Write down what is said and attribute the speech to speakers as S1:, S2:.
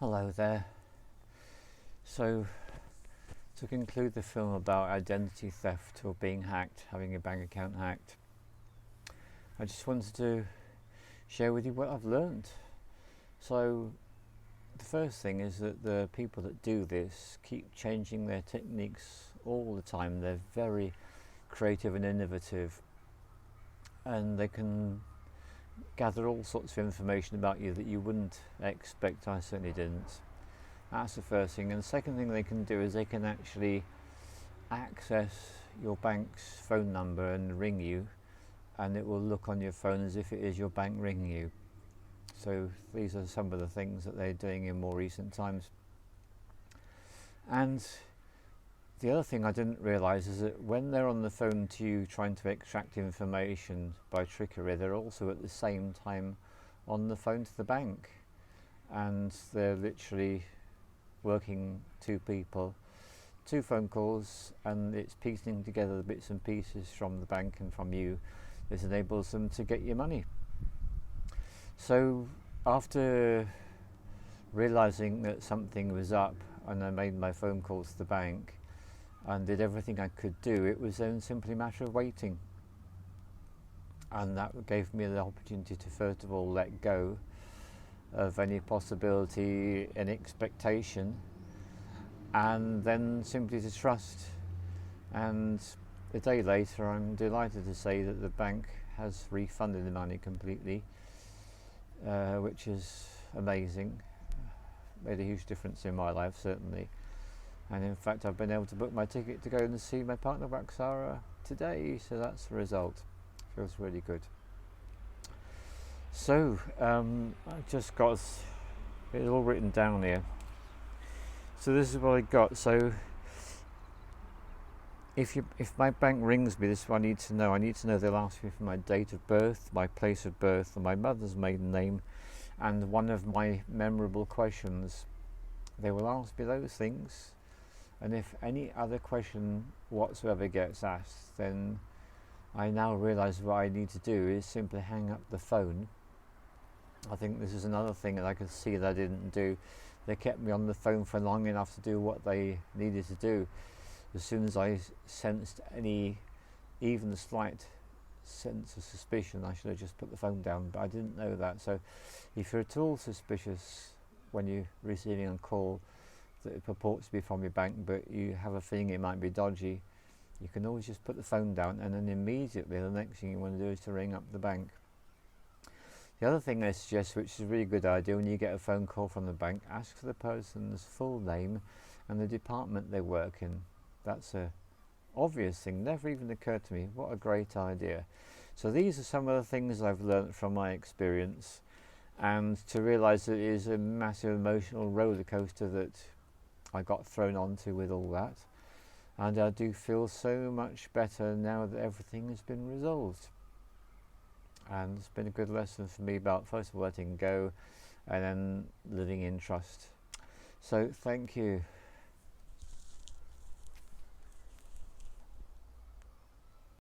S1: Hello there. So, to conclude the film about identity theft or being hacked, having your bank account hacked, I just wanted to share with you what I've learned. So, the first thing is that the people that do this keep changing their techniques all the time. They're very creative and innovative, and they can gather all sorts of information about you that you wouldn't expect. I certainly didn't. That's the first thing. And the second thing they can do is they can actually access your bank's phone number and ring you, and it will look on your phone as if it is your bank ringing you. So these are some of the things that they're doing in more recent times. And the other thing I didn't realise is that when they're on the phone to you trying to extract information by trickery, they're also at the same time on the phone to the bank, and they're literally working two phone calls, and it's piecing together the bits and pieces from the bank and from you. This enables them to get your money. So after realising that something was up, and I made my phone calls to the bank and did everything I could do, it was then simply a matter of waiting. And that gave me the opportunity to first of all let go of any possibility and expectation, and then simply to trust. And a day later, I'm delighted to say that the bank has refunded the money completely, which is amazing. Made a huge difference in my life, certainly. And in fact, I've been able to book my ticket to go and see my partner Waxara today, so that's the result. Feels really good. So I've just got it all written down here. So this is what I got. So if my bank rings me, this is what I need to know. I need to know they'll ask me for my date of birth, my place of birth, and my mother's maiden name, and one of my memorable questions. They will ask me those things, and if any other question whatsoever gets asked, then I now realise what I need to do is simply hang up the phone. I think this is another thing that I could see that I didn't do. They kept me on the phone for long enough to do what they needed to do. As soon as I sensed even the slight sense of suspicion, I should have just put the phone down, but I didn't know that. So if you're at all suspicious when you're receiving a call that it purports to be from your bank, but you have a feeling it might be dodgy, you can always just put the phone down, and then immediately the next thing you want to do is to ring up the bank. The other thing I suggest, which is a really good idea, when you get a phone call from the bank, ask for the person's full name and the department they work in. That's a obvious thing, never even occurred to me. What a great idea. So these are some of the things I've learnt from my experience, and to realise that it is a massive emotional roller coaster that I got thrown onto with all that, and I do feel so much better now that everything has been resolved. And it's been a good lesson for me about first of all letting go and then living in trust. So thank you